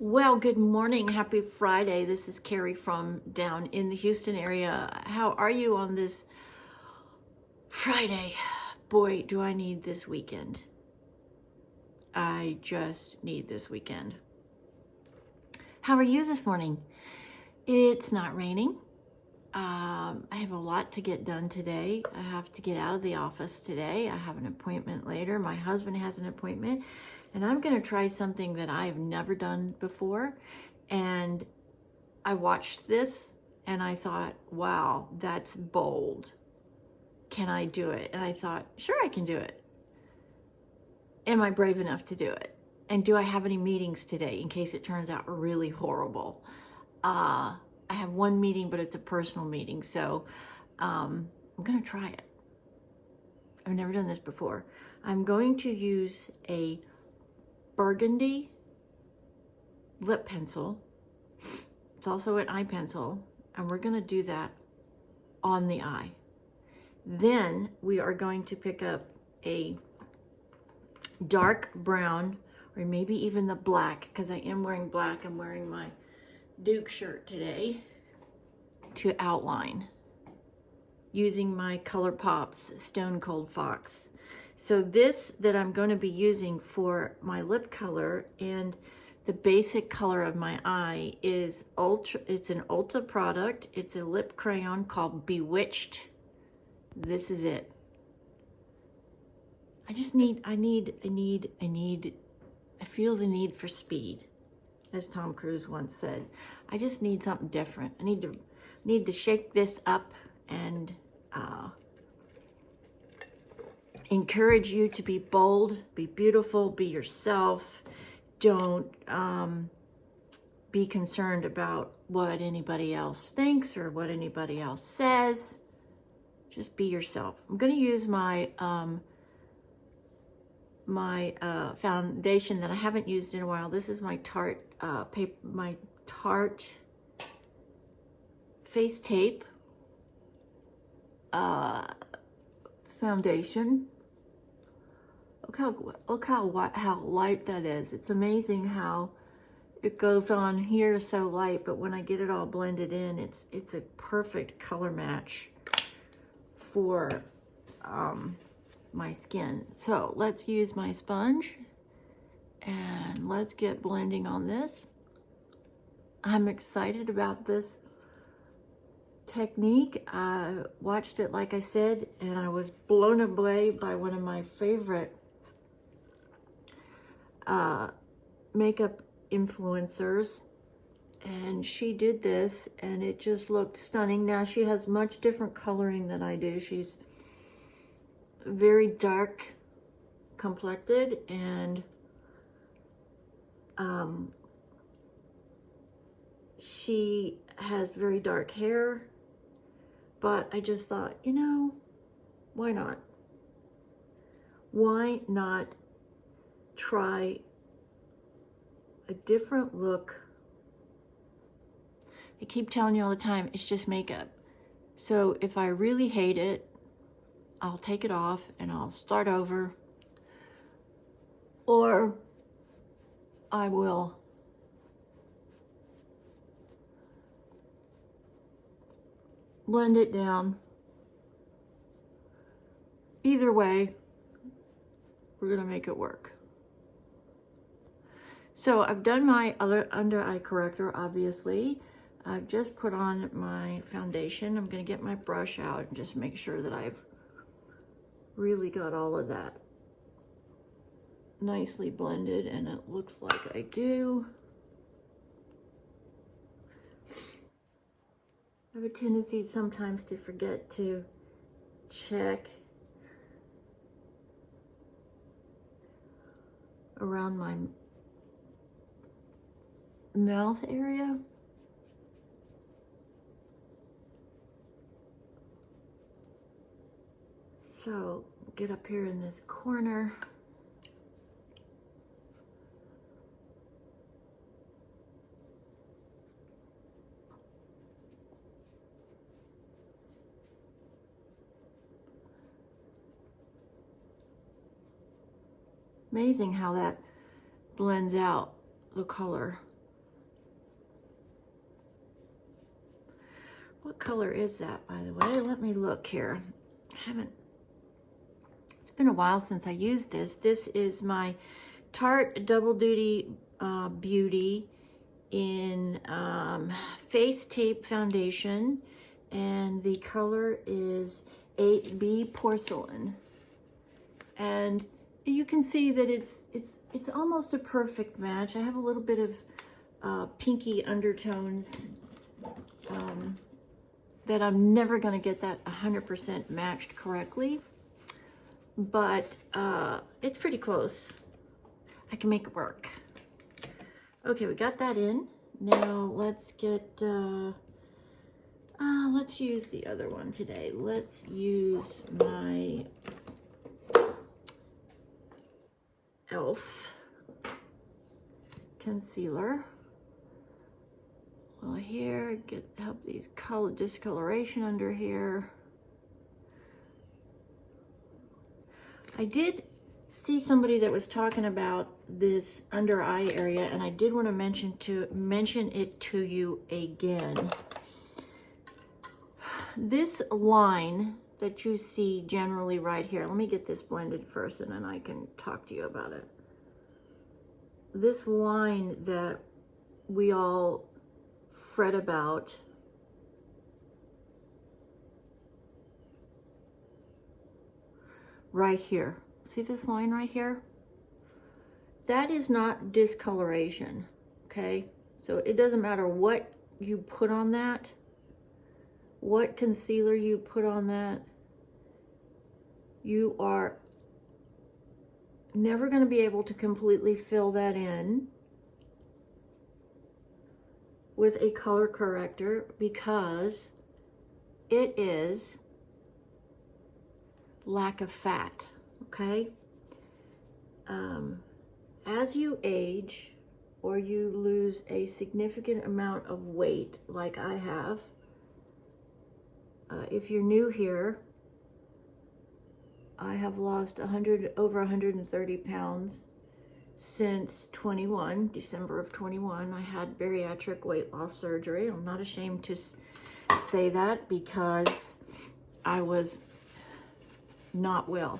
Well, good morning. Happy Friday. This is Carrie from down in the Houston area. How are you on this Friday? Boy, do I need this weekend. I just need this weekend. How are you this morning? It's not raining. I have a lot to get done today. I have to get out of the office today. I have an appointment later. My husband has an appointment, and I'm going to try something that I've never done before. And I watched this and I thought, wow, that's bold. Can I do it? And I thought, sure, I can do it. Am I brave enough to do it? And do I have any meetings today in case it turns out really horrible? I have one meeting, but it's a personal meeting. So I'm going to try it. I've never done this before. I'm going to use a Burgundy lip pencil. It's also an eye pencil, and we're going to do that on the eye. Then we are going to pick up a dark brown, or maybe even the black, because I am wearing black. I'm wearing my Duke shirt today, to outline using my ColourPop's Stone Cold Fox. So this that I'm going to be using for my lip color and the basic color of my eye is it's an Ulta product. It's a lip crayon called Bewitched. This is it. I feel the need for speed, as Tom Cruise once said. I just need something different. I need to shake this up and encourage you to be bold, be beautiful, be yourself. Don't be concerned about what anybody else thinks or what anybody else says. Just be yourself. I'm going to use my foundation that I haven't used in a while. This is my Tarte Face Tape foundation. Look how light that is. It's amazing how it goes on here so light, but when I get it all blended in, it's a perfect color match for my skin. So let's use my sponge and let's get blending on this. I'm excited about this technique. I watched it, like I said, and I was blown away by one of my favorite makeup influencers, and she did this and it just looked stunning. Now she has much different coloring than I do. She's very dark complected, and she has very dark hair, but I just thought, you know, why not? Why not try a different look? I keep telling you all the time, it's just makeup. So if I really hate it, I'll take it off and I'll start over, or I will blend it down. Either way, we're gonna make it work. So I've done my other under eye corrector, obviously. I've just put on my foundation. I'm gonna get my brush out and just make sure that I've really got all of that nicely blended, and it looks like I do. I have a tendency sometimes to forget to check around my mouth area. So get up here in this corner. Amazing how that blends out the color. What color is that, by the way? Let me look here. It's been a while since I used this. This is my Tarte Double Duty Beauty in Face Tape Foundation, and the color is 8B Porcelain. And you can see that it's almost a perfect match. I have a little bit of pinky undertones that I'm never going to get that 100% matched correctly, but it's pretty close. I can make it work. Okay, we got that in. Now let's get, let's use the other one today. Let's use my e.l.f. concealer. Well, here, help these discoloration under here. I did see somebody that was talking about this under eye area, and I did want to mention it to you again. This line that you see generally right here, let me get this blended first and then I can talk to you about it. This line that we all fret about, right here. See this line right here? That is not discoloration, okay? So it doesn't matter what you put on that, what concealer you put on that, you are never going to be able to completely fill that in with a color corrector because it is lack of fat, okay? As you age or you lose a significant amount of weight, like I have, if you're new here, I have lost over 130 pounds since 21, December of 21. I had bariatric weight loss surgery. I'm not ashamed to say that because I was not well,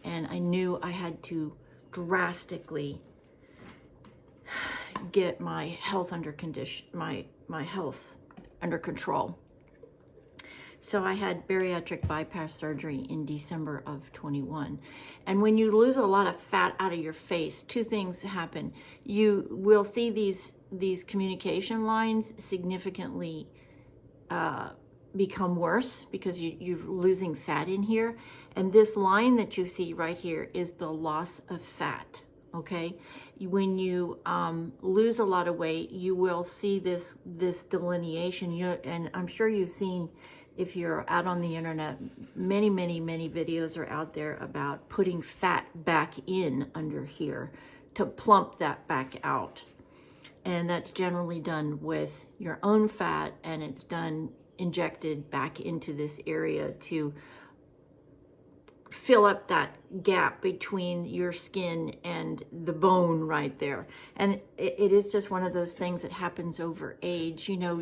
and I knew I had to drastically get my health under health under control. So I had bariatric bypass surgery in December of 21. And when you lose a lot of fat out of your face, two things happen. You will see these communication lines significantly become worse because you're losing fat in here. And this line that you see right here is the loss of fat, okay? When you lose a lot of weight, you will see this delineation. And I'm sure you've seen, if you're out on the internet, many videos are out there about putting fat back in under here to plump that back out. And that's generally done with your own fat, and it's injected back into this area to fill up that gap between your skin and the bone right there. And it is just one of those things that happens over age. You know,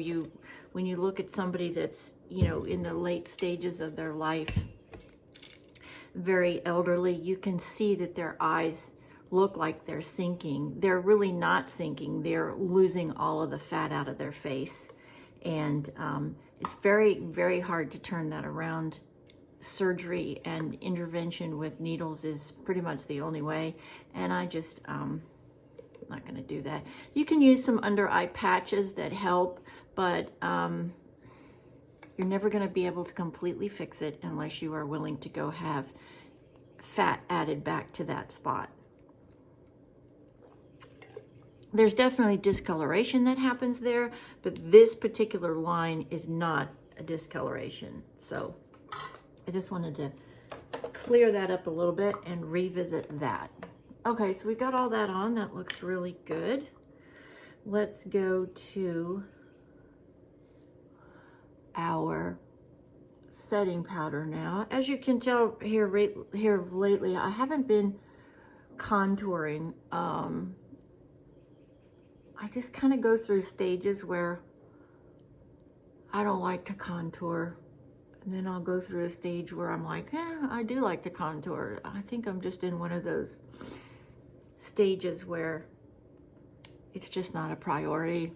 when you look at somebody that's, you know, in the late stages of their life, very elderly, you can see that their eyes look like they're sinking. They're really not sinking. They're losing all of the fat out of their face. And it's very hard to turn that around. Surgery and intervention with needles is pretty much the only way. And I just, I'm not going to do that. You can use some under eye patches that help, but you're never going to be able to completely fix it unless you are willing to go have fat added back to that spot. There's definitely discoloration that happens there, but this particular line is not a discoloration. So I just wanted to clear that up a little bit and revisit that. Okay, so we got all that on. That looks really good. Let's go to our setting powder now. As you can tell here lately, I haven't been contouring. I just kind of go through stages where I don't like to contour. And then I'll go through a stage where I'm like, I do like to contour. I think I'm just in one of those stages where it's just not a priority.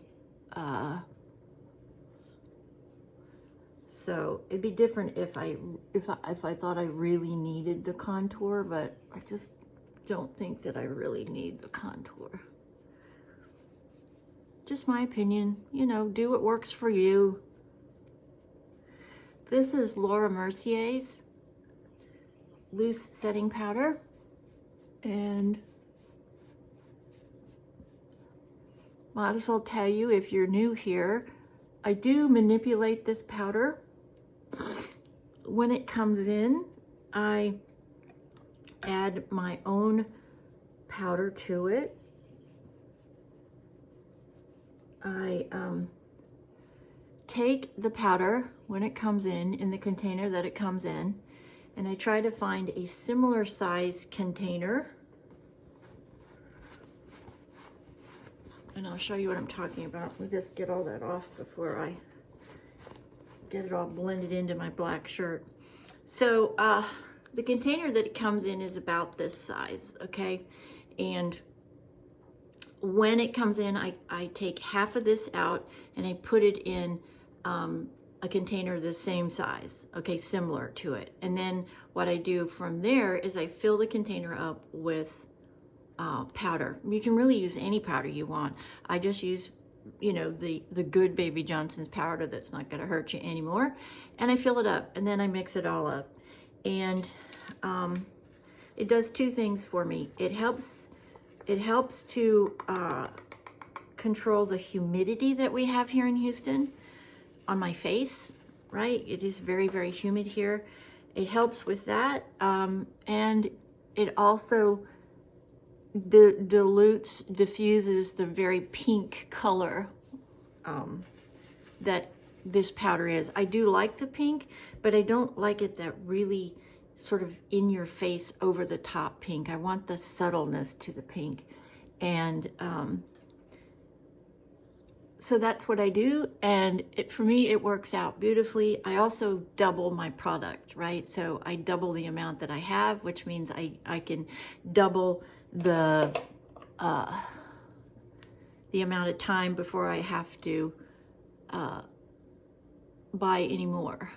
So it'd be different if I thought I really needed the contour, but I just don't think that I really need the contour. Just my opinion, you know, do what works for you. This is Laura Mercier's loose setting powder, and might as well tell you, if you're new here, I do manipulate this powder. When it comes in, I add my own powder to it. I take the powder when it comes in the container that it comes in, and I try to find a similar size container. And I'll show you what I'm talking about. Let me just get all that off before I get it all blended into my black shirt. So the container that it comes in is about this size, okay? And when it comes in, I take half of this out and I put it in a container the same size, okay, similar to it. And then what I do from there is I fill the container up with powder. You can really use any powder you want. I just use, you know, the good Baby Johnson's powder that's not going to hurt you anymore. And I fill it up, and then I mix it all up. And it does two things for me. It helps to control the humidity that we have here in Houston on my face, right? It is very, very humid here. It helps with that. And it also diffuses the very pink color that this powder is. I do like the pink, but I don't like it that really sort of in your face, over the top pink. I want the subtleness to the pink. And so that's what I do. And for me, it works out beautifully. I also double my product, right? So I double the amount that I have, which means I can double the amount of time before I have to buy any more.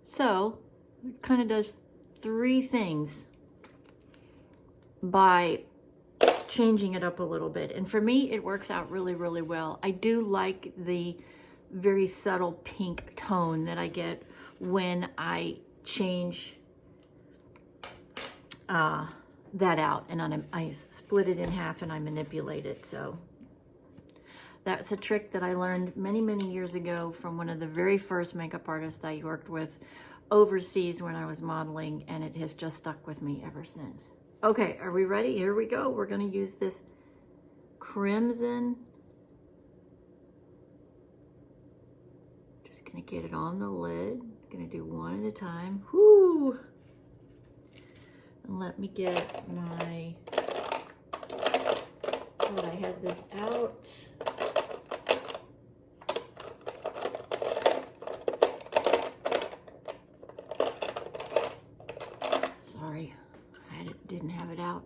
So it kind of does three things by changing it up a little bit. And for me, it works out really, really well. I do like the very subtle pink tone that I get when I change that out, and I split it in half and I manipulate it. So that's a trick that I learned many, many years ago from one of the very first makeup artists I worked with overseas when I was modeling, and it has just stuck with me ever since. Okay, are we ready? Here we go. We're going to use this crimson. Just going to get it on the lid. Going to do one at a time. Whoo! And let me get my, oh, I had this out. Sorry, didn't have it out.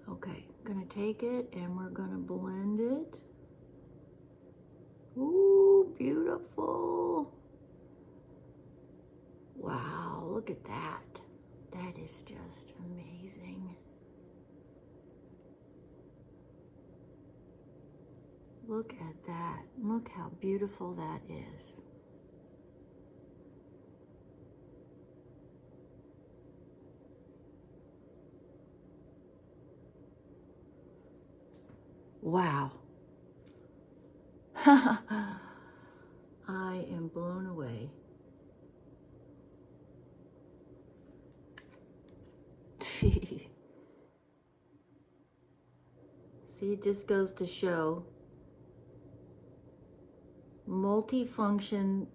Okay, gonna take it and we're gonna blend it. Ooh, beautiful. Wow, look at that. That is just amazing. Look at that. Look how beautiful that is. Wow. I am blown away. See, it just goes to show multifunction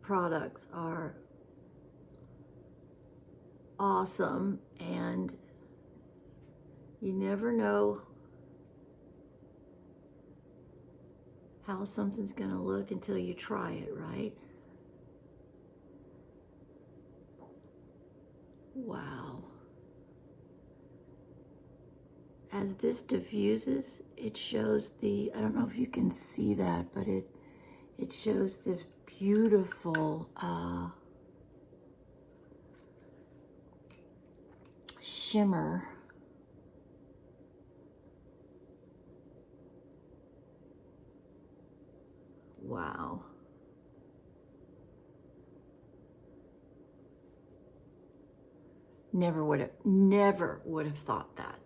products are awesome, and You never know how something's going to look until you try it, right? Wow. As this diffuses, it shows the, I don't know if you can see that, but it shows this beautiful shimmer. Wow. Never would have thought that.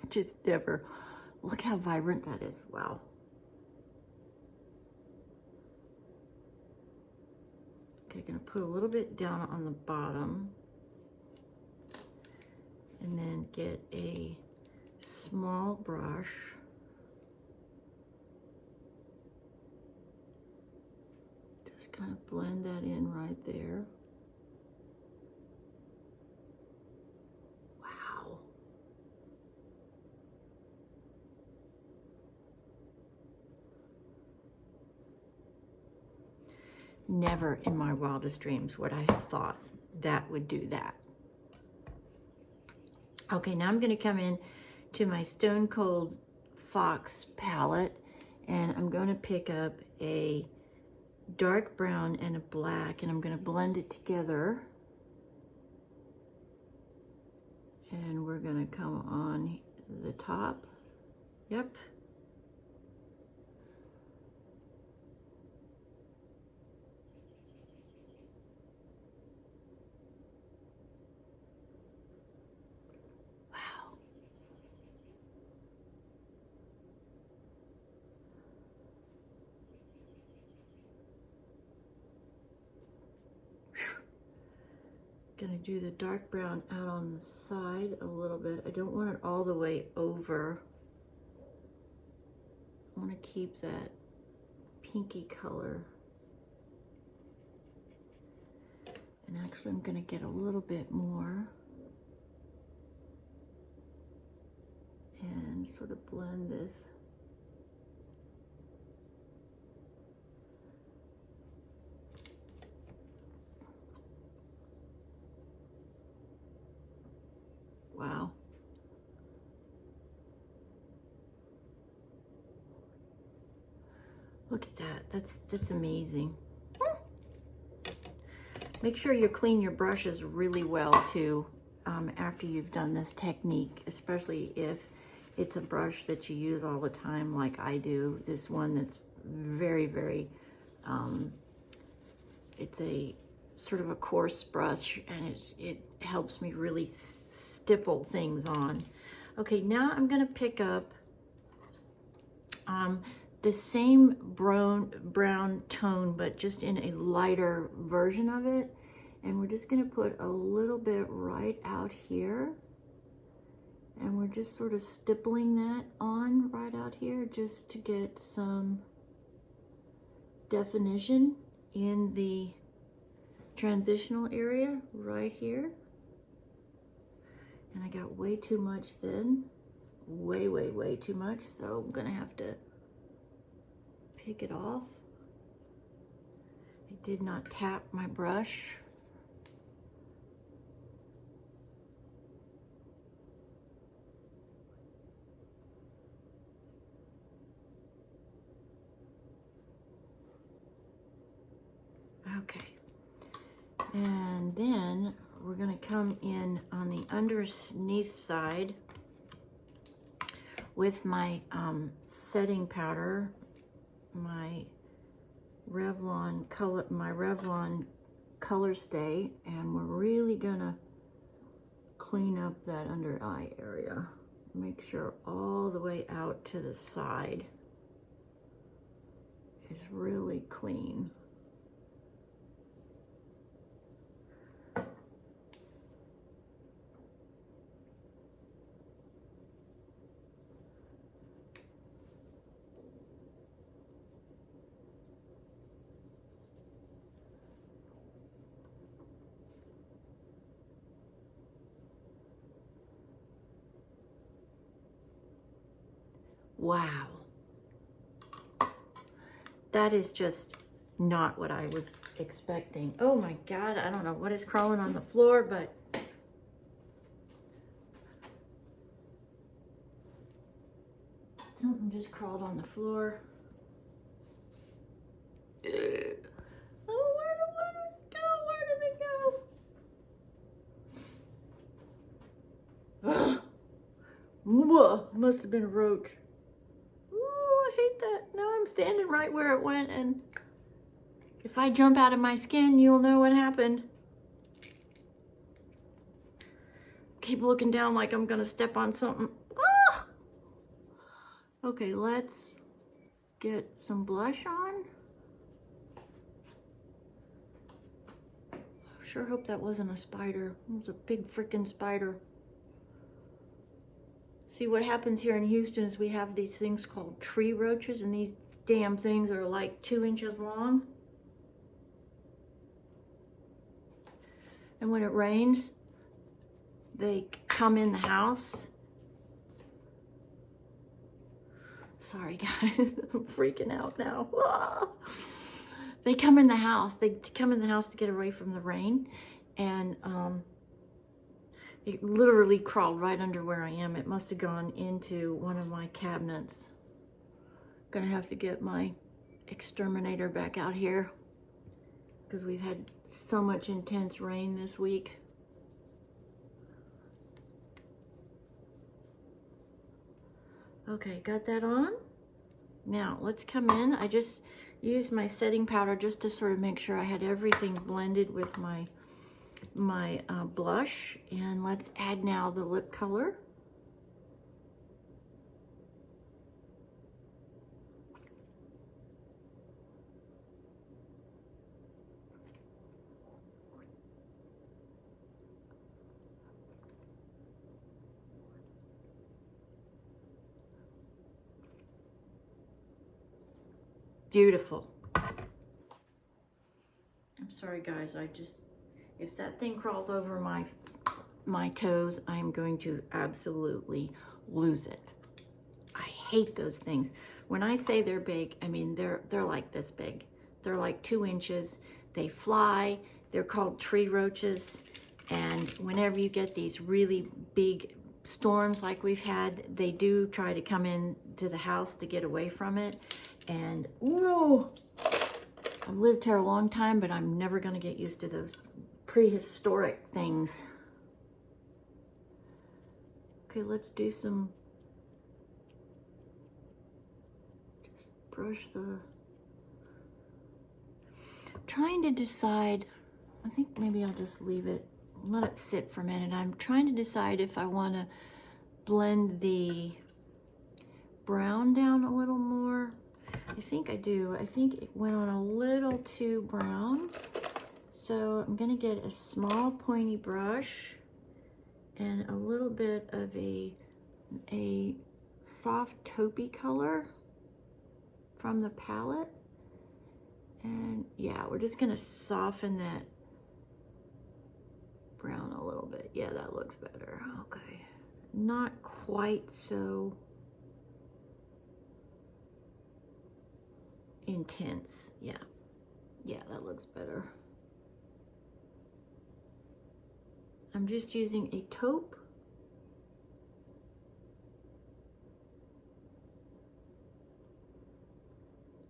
Just never. Look how vibrant that is. Wow. Okay, gonna put a little bit down on the bottom and then get a small brush. Just kind of blend that in right there. Wow. Never in my wildest dreams would I have thought that would do that. Okay, now I'm going to come in to my Stone Cold Fox palette, and I'm going to pick up a dark brown and a black, and I'm going to blend it together. And we're going to come on the top. Yep. Gonna do the dark brown out on the side a little bit. I don't want it all the way over. I want to keep that pinky color. And actually I'm gonna get a little bit more and sort of blend this. Wow. Look at that. That's amazing. Make sure you clean your brushes really well too after you've done this technique, especially if it's a brush that you use all the time like I do. This one that's very, very, it's a sort of a coarse brush, and it helps me really stipple things on. Okay, now I'm gonna pick up the same brown tone, but just in a lighter version of it. And we're just gonna put a little bit right out here. And we're just sort of stippling that on right out here just to get some definition in the transitional area right here. And I got way too much then. Way too much. So I'm gonna have to pick it off. I did not tap my brush. Okay. And then we're going to come in on the underneath side with my setting powder, my Revlon color stay, and we're really gonna clean up that under eye area. Make sure all the way out to the side is really clean. Wow. That is just not what I was expecting. Oh my God, I don't know what is crawling on the floor, but something just crawled on the floor. Oh, where did it go? Ugh. Must have been a roach. Oh, I hate that. Now I'm standing right where it went, and if I jump out of my skin, you'll know what happened. Keep looking down like I'm gonna step on something. Ah! Okay, let's get some blush on. Sure hope that wasn't a spider. It was a big freaking spider. See, what happens here in Houston is we have these things called tree roaches, and these damn things are like 2 inches long. And when it rains, they come in the house. Sorry guys, I'm freaking out now. Ah! They come in the house. They come in the house to get away from the rain, and it literally crawled right under where I am. It must have gone into one of my cabinets. Gonna have to get my exterminator back out here because we've had so much intense rain this week. Okay, got that on. Now let's come in. I just used my setting powder just to sort of make sure I had everything blended with my blush, and let's add now the lip color. Beautiful. I'm sorry guys, if that thing crawls over my toes, I am going to absolutely lose it. I hate those things. When I say they're big, I mean they're like this big. They're like 2 inches. They fly. They're called tree roaches. And whenever you get these really big storms like we've had, they do try to come into the house to get away from it. And no, I've lived here a long time, but I'm never going to get used to those prehistoric things. Okay, let's do some, just brush the, trying to decide, I think maybe I'll just leave it, let it sit for a minute. I'm trying to decide if I want to blend the brown down a little more. I think I do. I think it went on a little too brown. So I'm going to get a small pointy brush and a little bit of a soft taupey color from the palette. And yeah, we're just going to soften that brown a little bit. Yeah, that looks better. Okay. Not quite so intense. Yeah, that looks better. I'm just using a taupe.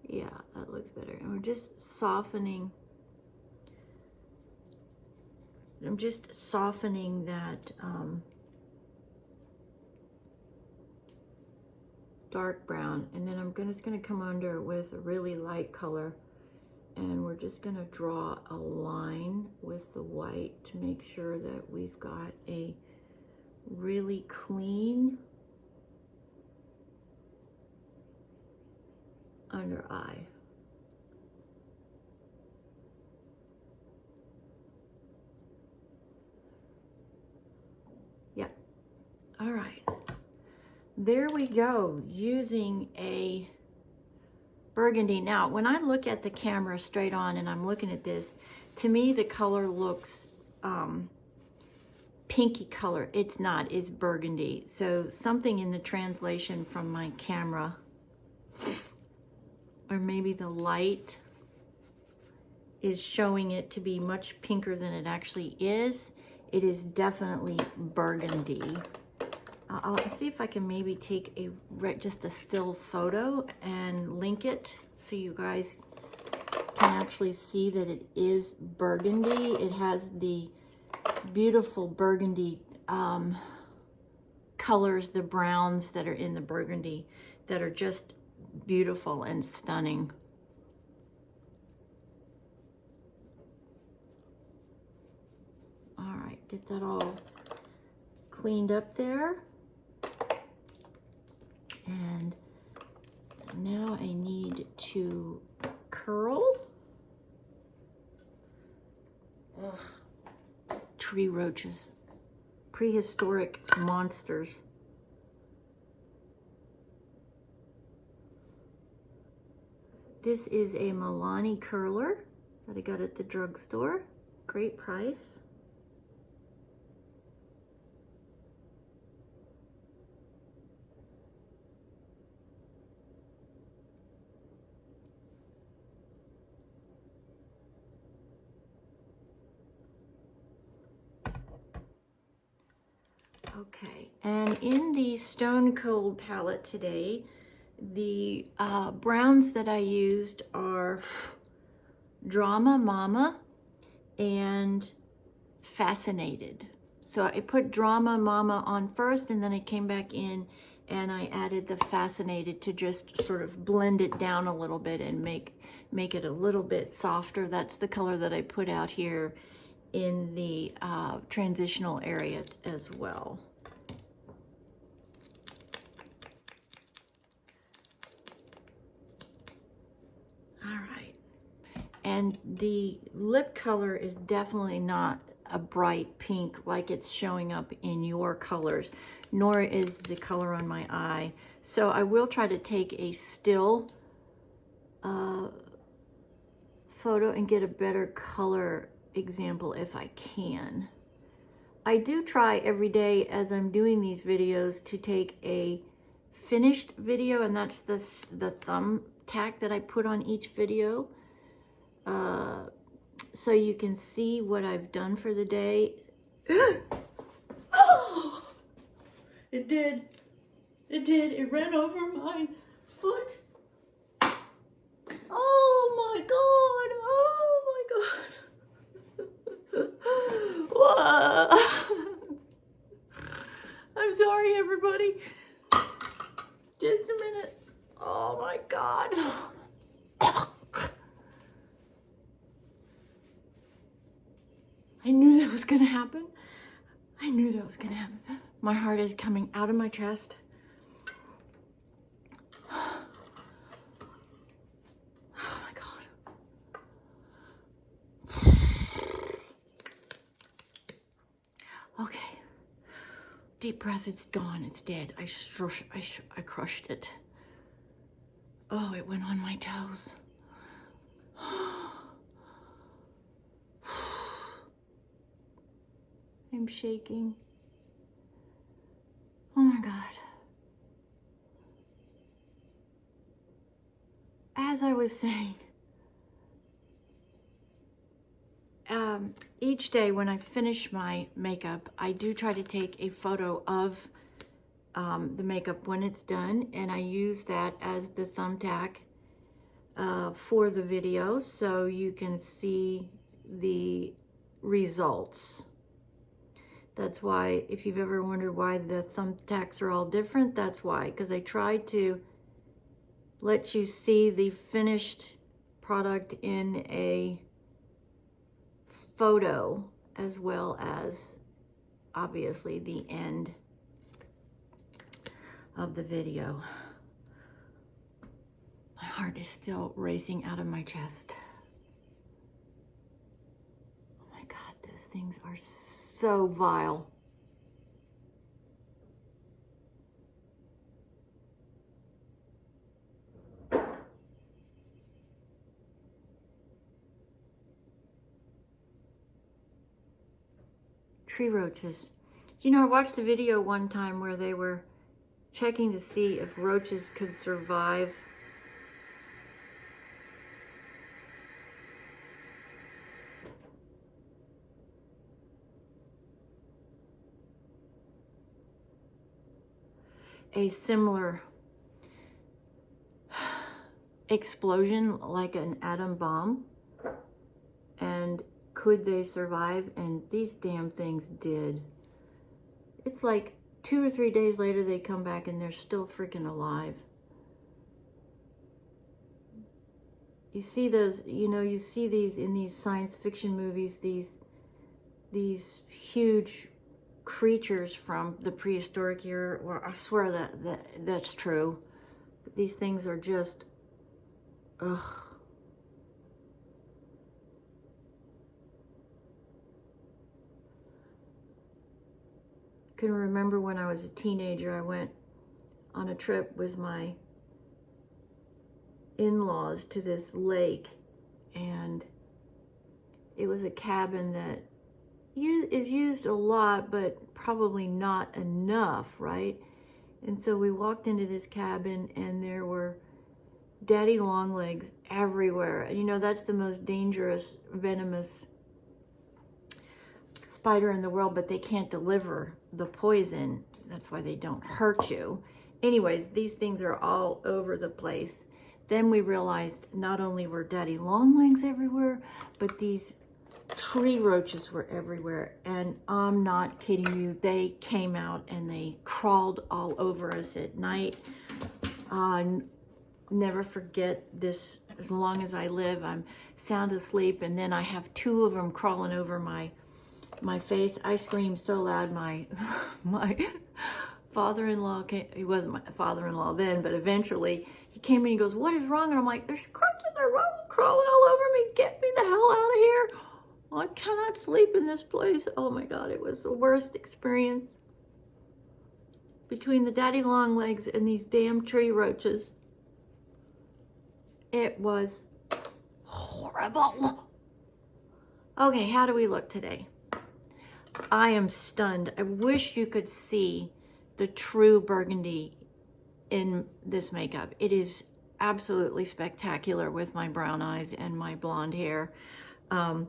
Yeah, that looks better. And we're just softening. I'm just softening that dark brown, and then I'm just gonna come under with a really light color, and we're just gonna draw a line with the white to make sure that we've got a really clean under eye. Yep. All right. There we go, using a burgundy. Now, when I look at the camera straight on and I'm looking at this, to me the color looks pinky color. It's not, it's burgundy. So something in the translation from my camera, or maybe the light, is showing it to be much pinker than it actually is. It is definitely burgundy. I'll see if I can maybe take just a still photo and link it so you guys can actually see that it is burgundy. It has the beautiful burgundy colors, the browns that are in the burgundy that are just beautiful and stunning. All right, get that all cleaned up there. And now I need to curl. Ugh. Tree roaches, prehistoric monsters. This is a Milani curler that I got at the drugstore. Great price. Okay, and in the Stone Cold palette today, the browns that I used are Drama Mama and Fascinated. So I put Drama Mama on first, and then I came back in and I added the Fascinated to just sort of blend it down a little bit and make it a little bit softer. That's the color that I put out here in the transitional area as well. All right, and the lip color is definitely not a bright pink like it's showing up in your colors, nor is the color on my eye. So I will try to take a still photo and get a better color example if I can. I do try every day as I'm doing these videos to take a finished video, and that's the thumbtack that I put on each video, so you can see what I've done for the day. Oh, it did. It ran over my foot. Oh my God. Oh my God. Whoa. I'm sorry, everybody. Just a minute. Oh my God. I knew that was going to happen. I knew that was going to happen. My heart is coming out of my chest. Oh my God. Okay. Deep breath. It's gone. It's dead. I crushed it. Oh, it went on my toes. I'm shaking. Oh my God. As I was saying, each day when I finish my makeup, I do try to take a photo of the makeup when it's done, and I use that as the thumbtack for the video so you can see the results. That's why, if you've ever wondered why the thumbtacks are all different, that's why, because I tried to let you see the finished product in a photo as well as obviously the end of the video. My heart is still racing out of my chest. Oh my God, those things are so vile. Tree roaches. You know, I watched a video one time where they were checking to see if roaches could survive a similar explosion like an atom bomb, and could they survive? And these damn things did. It's like 2 or 3 days later they come back and they're still freaking alive. You see those, you know, you see these in these science fiction movies, these huge creatures from the prehistoric era. Well, I swear that's true. These things are just, ugh. I can remember when I was a teenager, I went on a trip with my in-laws to this lake, and it was a cabin that is used a lot, but probably not enough, right? And so we walked into this cabin and there were daddy long legs everywhere. And you know, that's the most dangerous, venomous spider in the world, but they can't deliver the poison. That's why they don't hurt you. Anyways, these things are all over the place. Then we realized not only were daddy long legs everywhere, but these tree roaches were everywhere. And I'm not kidding you, they came out and they crawled all over us at night. Never forget this as long as I live. I'm sound asleep, and then I have 2 of them crawling over my face. I screamed so loud, my father-in-law came. He wasn't my father-in-law then, but eventually he came in and he goes, "What is wrong?" And I'm like, "There's roaches, they're crawling all over me. Get me the hell out of here. I cannot sleep in this place." Oh my God, it was the worst experience. Between the daddy long legs and these damn tree roaches, it was horrible. Okay, how do we look today? I am stunned. I wish you could see the true Burgundy in this makeup. It is absolutely spectacular with my brown eyes and my blonde hair. I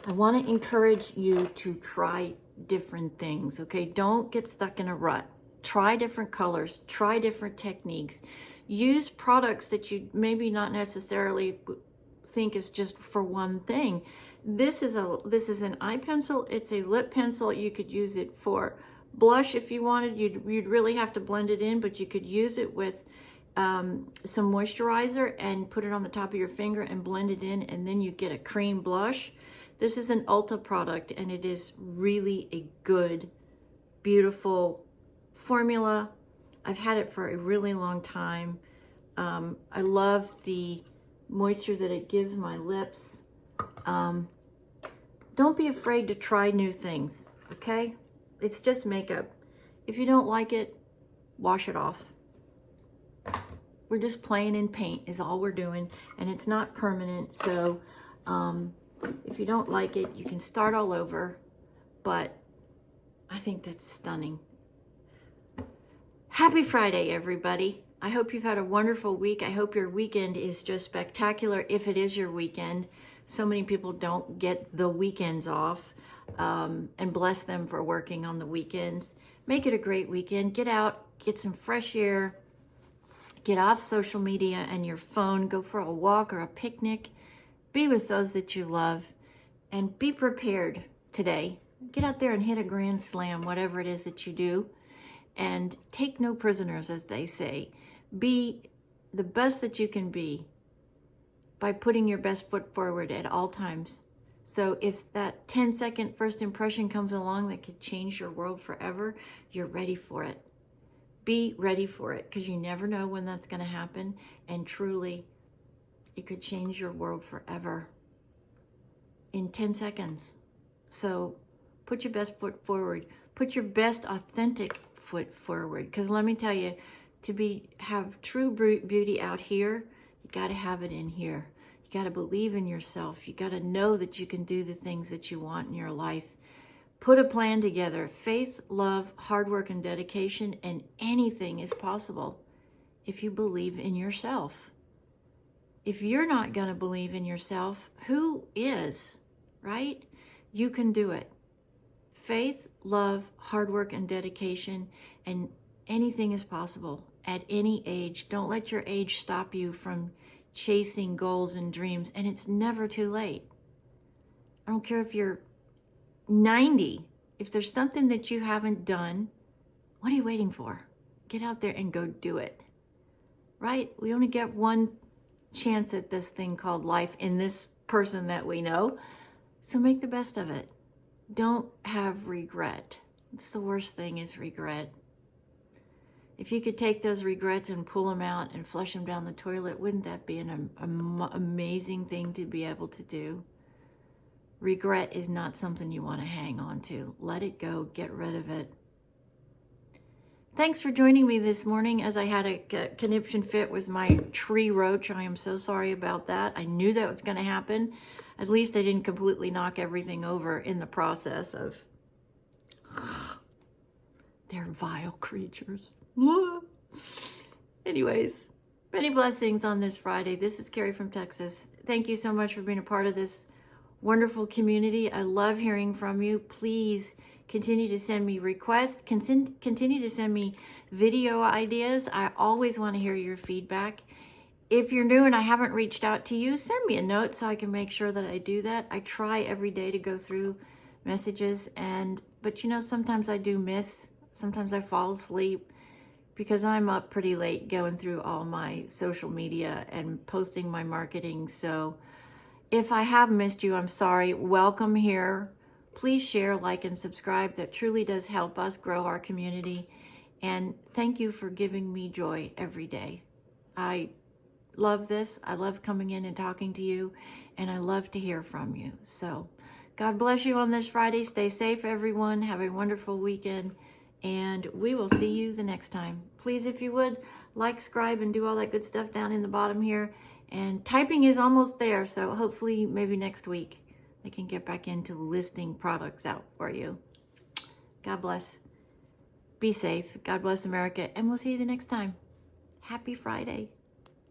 want to encourage you to try different things, okay? Don't get stuck in a rut. Try different colors, try different techniques. Use products that you maybe not necessarily think is just for one thing. This is an eye pencil. It's a lip pencil. You could use it for blush if you wanted. You'd really have to blend it in, but you could use it with some moisturizer and put it on the top of your finger and blend it in, and then you get a cream blush. This is an Ulta product, and it is really a good, beautiful formula. I've had it for a really long time. I love the moisture that it gives my lips. Don't be afraid to try new things, okay? It's just makeup. If you don't like it, wash it off. We're just playing in paint is all we're doing, and it's not permanent. So if you don't like it, you can start all over, but I think that's stunning. Happy Friday, everybody. I hope you've had a wonderful week. I hope your weekend is just spectacular if it is your weekend. So many people don't get the weekends off, and bless them for working on the weekends. Make it a great weekend. Get out, get some fresh air, get off social media and your phone, go for a walk or a picnic, be with those that you love, and be prepared today. Get out there and hit a grand slam, whatever it is that you do, and take no prisoners, as they say. Be the best that you can be by putting your best foot forward at all times. So if that 10-second first impression comes along that could change your world forever, you're ready for it. Be ready for it, because you never know when that's going to happen, and truly, it could change your world forever in 10 seconds. So put your best foot forward. Put your best authentic foot forward, because let me tell you, to have true beauty out here, you got to have it in here. You got to believe in yourself. You got to know that you can do the things that you want in your life. Put a plan together. Faith, love, hard work, and dedication, and anything is possible if you believe in yourself. If you're not going to believe in yourself, who is, right? You can do it. Faith, love, hard work, and dedication, and anything is possible at any age. Don't let your age stop you from chasing goals and dreams, and it's never too late. I don't care if you're 90. If there's something that you haven't done, what are you waiting for? Get out there and go do it, right? We only get one chance at this thing called life in this person that we know, so make the best of it. Don't have regret. It's the worst thing is regret. If you could take those regrets and pull them out and flush them down the toilet, wouldn't that be an amazing thing to be able to do? Regret is not something you want to hang on to. Let it go. Get rid of it. Thanks for joining me this morning as I had a conniption fit with my tree roach. I am so sorry about that. I knew that was going to happen. At least I didn't completely knock everything over in the process of... They're vile creatures. Anyways, many blessings on this Friday. This is Carrie from Texas. Thank you so much for being a part of this wonderful community. I love hearing from you. Please continue to send me requests. Continue to send me video ideas. I always want to hear your feedback. If you're new and I haven't reached out to you, send me a note so I can make sure that I do that. I try every day to go through messages, but you know, sometimes I do miss. Sometimes I fall asleep because I'm up pretty late going through all my social media and posting my marketing. So if I have missed you, I'm sorry. Welcome here. Please share, like, and subscribe. That truly does help us grow our community. And thank you for giving me joy every day. I love this. I love coming in and talking to you, and I love to hear from you. So God bless you on this Friday. Stay safe, everyone. Have a wonderful weekend, and we will see you the next time. Please, if you would, like, subscribe, and do all that good stuff down in the bottom here. And typing is almost there, so hopefully maybe next week I can get back into listing products out for you. God bless. Be safe. God bless America. And we'll see you the next time. Happy Friday.